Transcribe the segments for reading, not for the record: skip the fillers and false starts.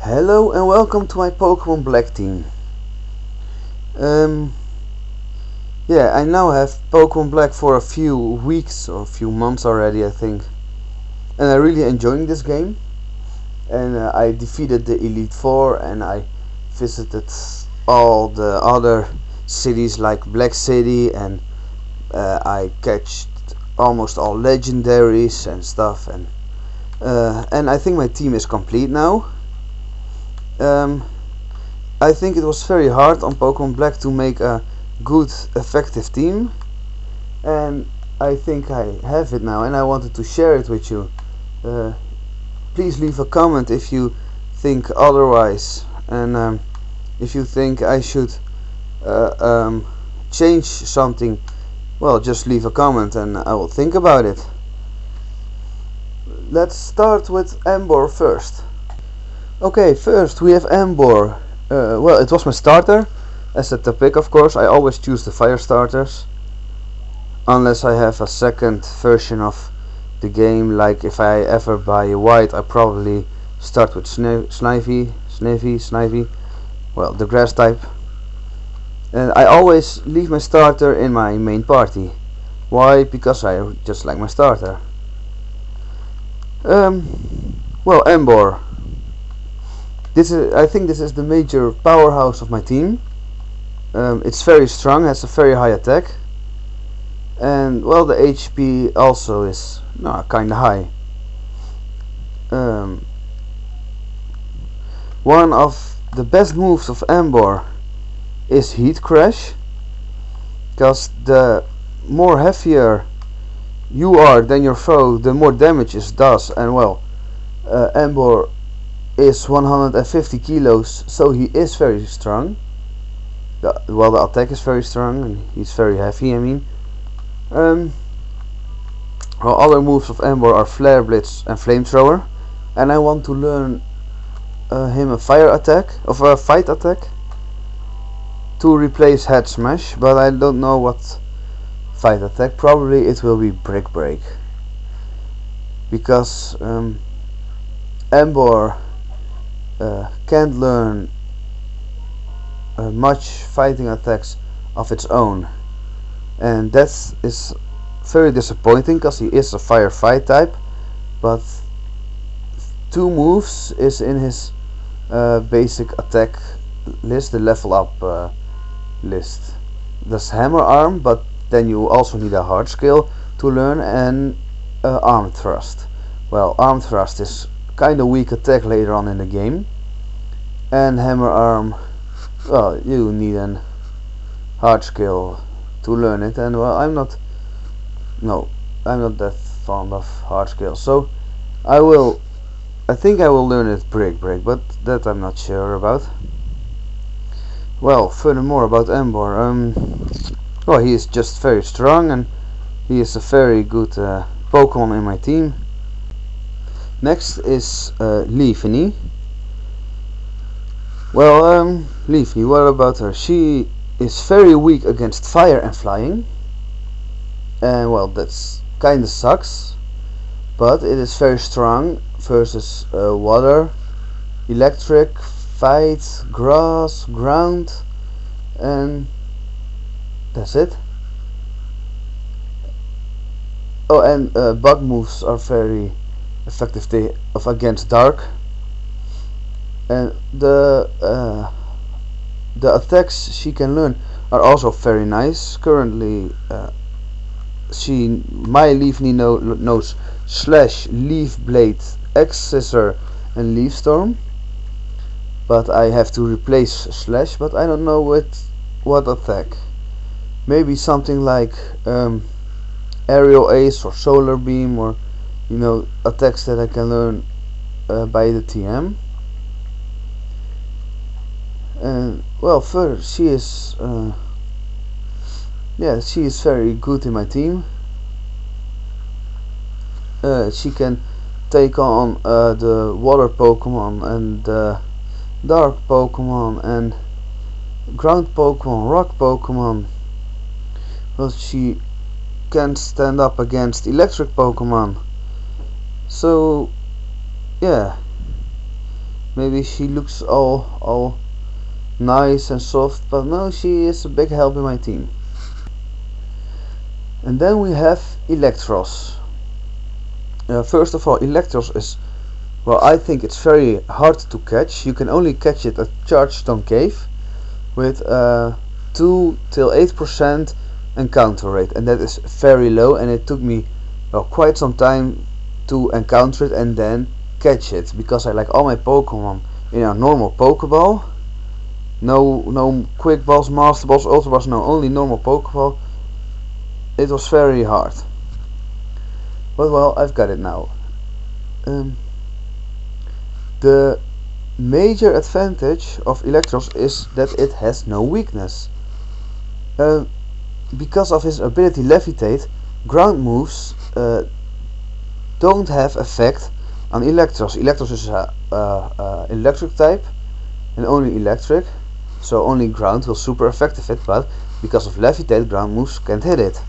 Hello and welcome to my Pokemon Black team. Um, I now have Pokemon Black for a few weeks or a few months already, I think. And I'm really enjoying this game. And I defeated the Elite Four and I visited all the other cities like Black City, and I catched almost all legendaries and stuff. And I think my team is complete now. I think it was very hard on Pokemon Black to make a good, effective team, and I think I have it now, and I wanted to share it with you. Please leave a comment if you think otherwise, and if you think I should change something, well, just leave a comment and I will think about it. Let's start with Emboar first. Okay, first we have Emboar. Well, it was my starter as a pick, of course. I always choose the fire starters, unless I have a second version of the game. Like if I ever buy a white, I probably start with Snivy. Well, the grass type. And I always leave my starter in my main party. Why? Because I just like my starter. Well, Emboar. I think this is the major powerhouse of my team. It's very strong, has a very high attack, and well, the HP also is kinda high. One of the best moves of Emboar is Heat Crash, because the more heavier you are than your foe, the more damage it does, and well, Emboar is 150 kilos, so he is very strong. Well, the attack is very strong and he's very heavy, I mean. Well, other moves of Emboar are Flare Blitz and Flamethrower, and I want to learn him a fire attack, of a fight attack, to replace Head Smash, but I don't know what fight attack. Probably it will be Brick Break, because Emboar can't learn much fighting attacks of its own, and that is very disappointing, because he is a fire fight type, but 2 moves is in his basic attack list, the level up list. There's Hammer Arm, but then you also need a hard skill to learn, and Arm Thrust. Well, Arm Thrust is kinda weak attack later on in the game, and Hammer Arm, well, you need an hard skill to learn it, and well, I'm not that fond of hard skills, so I think I will learn it Brick Break, but that I'm not sure about. Well, furthermore about Emboar, well, he is just very strong, and he is a very good Pokemon in my team. Next is Leaveney. Well, Leaveney, what about her? She is very weak against fire and flying, and well, that's kinda sucks, but it is very strong versus water, electric, fight, grass, ground, and that's it. Oh, and bug moves are very effective against dark, and the attacks she can learn are also very nice. Currently, my Leaveney knows Slash, Leaf Blade, X Scissor, and Leaf Storm, but I have to replace Slash, but I don't know with what attack. Maybe something like Aerial Ace or Solar Beam, or attacks that I can learn by the TM. And well, further, she is very good in my team. She can take on the water Pokemon and dark Pokemon and ground Pokemon, rock Pokemon. Well, she can stand up against electric Pokemon. So yeah, Maybe she looks all nice and soft, but no, she is a big help in my team. And then we have Eelektross. First of all, Eelektross is, well, I think it's very hard to catch. You can only catch it at Chargestone Cave with 2 till 8% encounter rate, and that is very low, and it took me quite some time to encounter it and then catch it, because I like all my Pokemon in a normal Pokeball. No Quick Balls, Master Balls, Ultra Balls, no, only normal Pokeball. It was very hard. But well, I've got it now. The major advantage of Eelektross is that it has no weakness. Because of his ability Levitate, ground moves don't have effect on Eelektross. Eelektross is electric type and only electric, so only ground will super effective it, but because of Levitate, ground moves can't hit it.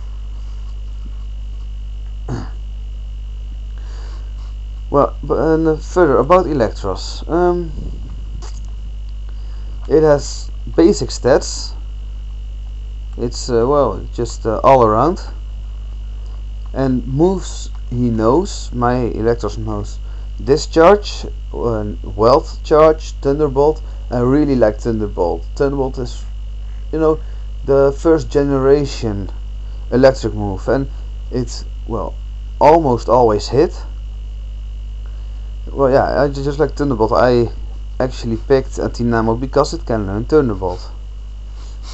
Well, further about Eelektross. It has basic stats. It's well, just all around. And moves he knows. My Eelektross knows Discharge, Wealth Charge, Thunderbolt. I really like Thunderbolt. Thunderbolt is, you know, the first generation electric move, and it's, well, almost always hit. Well, yeah, I just like Thunderbolt. I actually picked Antinamo because it can learn Thunderbolt.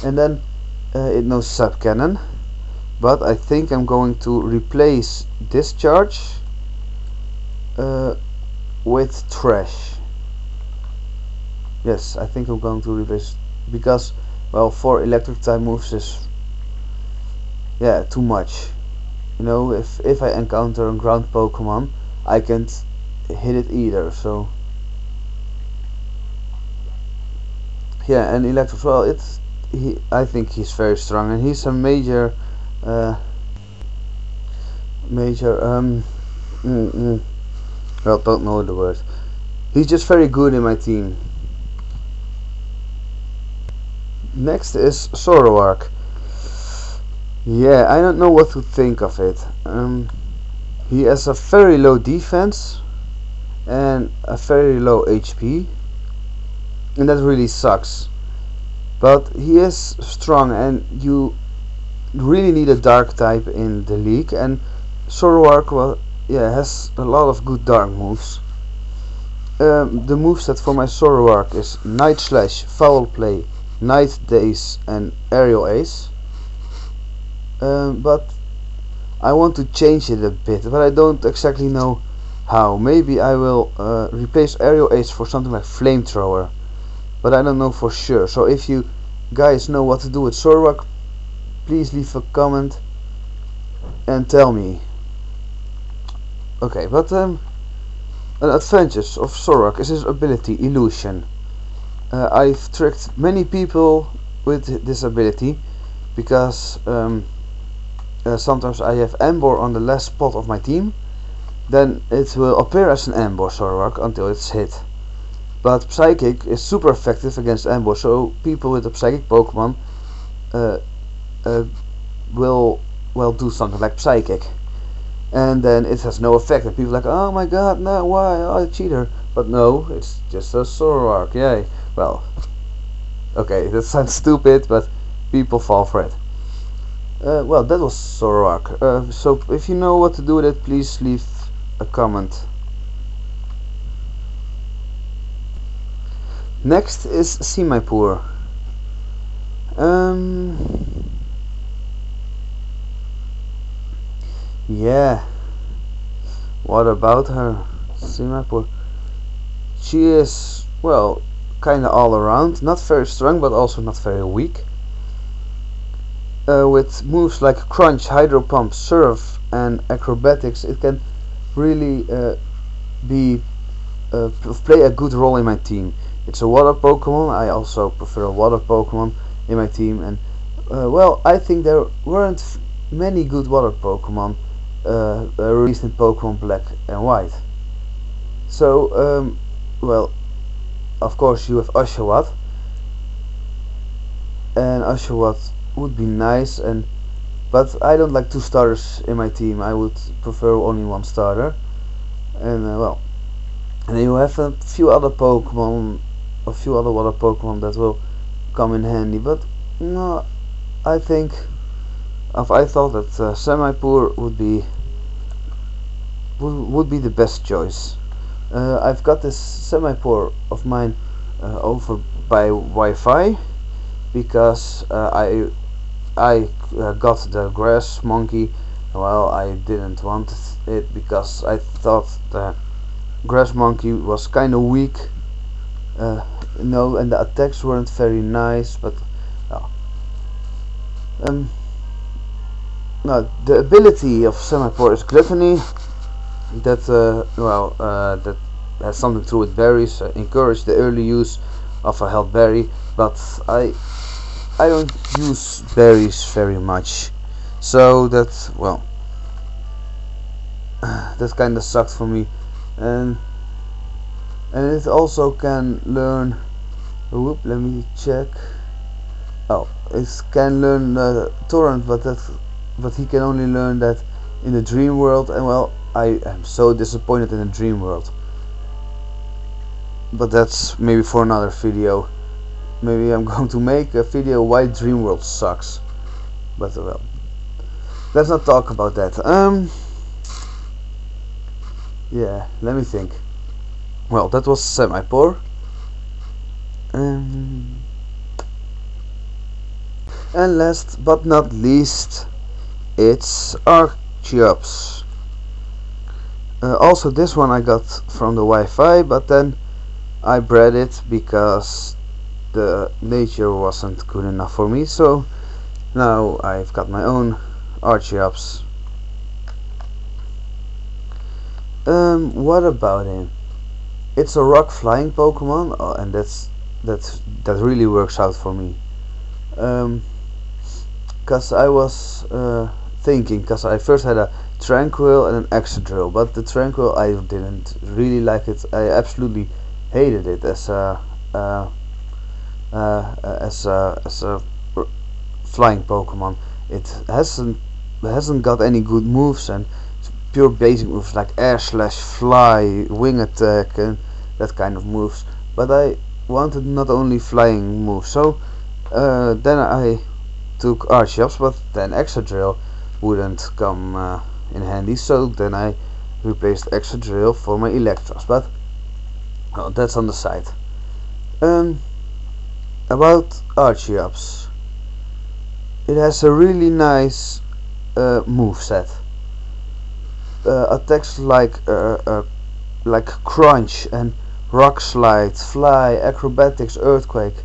And then it knows Sub Cannon, but I think I'm going to replace Discharge with Trash. Yes, I think I'm going to replace, because, well, 4 electric type moves is, yeah, too much. You know, if I encounter a ground Pokemon, I can't hit it either. So yeah, and Eelektross, well, I think he's very strong, and he's a major well, don't know the word. He's just very good in my team. Next is Zoroark. Yeah, I don't know what to think of it. He has a very low defense and a very low HP, and that really sucks. But he is strong, and you really need a dark type in the league, and Zoroark, well, yeah, has a lot of good dark moves. The moveset for my Zoroark is Night Slash, Foul Play, Night Daze and Aerial Ace. But I want to change it a bit, but I don't exactly know how. Maybe I will replace Aerial Ace for something like Flamethrower, but I don't know for sure. So if you guys know what to do with Zoroark, please leave a comment and tell me. Okay, but an advantage of Zoroark is his ability Illusion. I've tricked many people with this ability, because sometimes I have Emboar on the last spot of my team, then it will appear as an Emboar Zoroark until it's hit. But Psychic is super effective against Emboar, so people with a Psychic Pokemon will, well, do something like Psychic, and then it has no effect, and people are like, oh my god, no, why, oh, cheater. But no, it's just a Zoroark, yay. Well, okay, that sounds stupid, but people fall for it. Well, that was Zoroark. So if you know what to do with it, please leave a comment. Next is Simipour. Yeah, what about her? Simipour. She is, well, kinda all around, not very strong but also not very weak. With moves like Crunch, Hydro Pump, Surf and Acrobatics, it can really play a good role in my team. It's a water Pokemon. I also prefer a water Pokemon in my team, and well, I think there weren't many good water Pokemon released in Pokemon Black and White. So well, of course you have Oshawott, and Oshawott would be nice, but I don't like two starters in my team. I would prefer only one starter. And well, and then you have a few other Pokemon, a few other water Pokemon that will come in handy. But no, I think, I thought that Semipour would be the best choice. I've got this Semipour of mine over by Wi-Fi because I got the grass monkey. Well, I didn't want it because I thought the grass monkey was kind of weak, and the attacks weren't very nice. But no, the ability of Semipour is Gluttony. That that has something to do with berries. Encourage the early use of a health berry, but I don't use berries very much, so that, well, that kind of sucked for me. And it also can learn, let me check. Oh, it can learn Torrent, but he can only learn that in the dream world, and well, I am so disappointed in the dream world. But that's maybe for another video. Maybe I'm going to make a video why dream world sucks. But well, let's not talk about that. Yeah, let me think. Well, that was Semipour. And last but not least, it's Archeops. Also, this one I got from the Wi-Fi, but then I bred it because the nature wasn't good enough for me. So now I've got my own Archeops. What about him? It's a rock flying Pokemon, and that really works out for me. Cause I was thinking, cause I first had a Tranquil and an Excadrill, but the Tranquil I didn't really like it. I absolutely hated it as a flying Pokemon. It hasn't got any good moves, and pure basic moves like Air Slash, Fly, Wing Attack, and that kind of moves. But I wanted not only flying moves, so then I took Archeops, but then Excadrill wouldn't come in handy, so then I replaced Excadrill for my Electros. But well, that's on the side. About Archeops, it has a really nice moveset. Attacks like Crunch and Rock Slide, Fly, Acrobatics, Earthquake.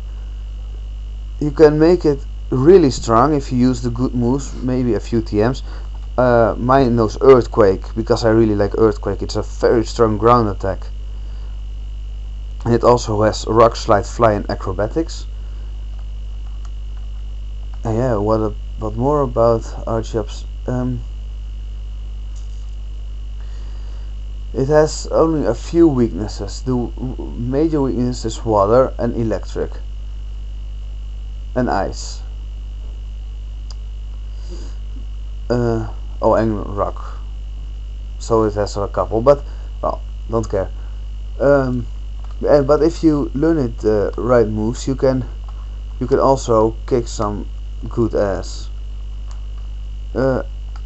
You can make it really strong if you use the good moves, maybe a few TMs. Mine knows Earthquake because I really like Earthquake. It's a very strong ground attack. And it also has Rock Slide, Fly, and Acrobatics. And yeah, what more about Archeops? It has only a few weaknesses. The major weakness is water and electric and ice. And rock. So it has a couple, but well, don't care. But if you learn it the right moves, you can also kick some good ass. Well,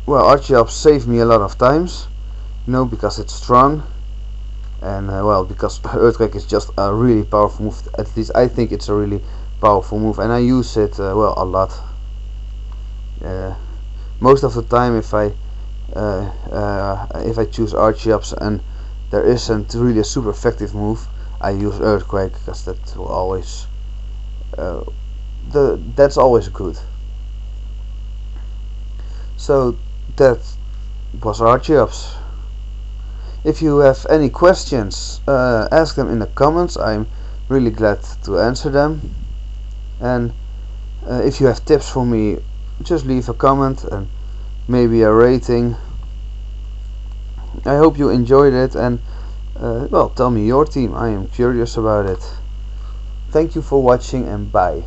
Archeops saved me a lot of times. Because it's strong, and well, because Earthquake is just a really powerful move. At least I think it's a really powerful move, and I use it well, a lot. Most of the time, if I choose Archeops and there isn't really a super effective move, I use Earthquake, because that will always that's always good. So that was Archeops. If you have any questions, ask them in the comments. I'm really glad to answer them. And if you have tips for me, just leave a comment and maybe a rating. I hope you enjoyed it, and well, tell me your team. I am curious about it. Thank you for watching and bye.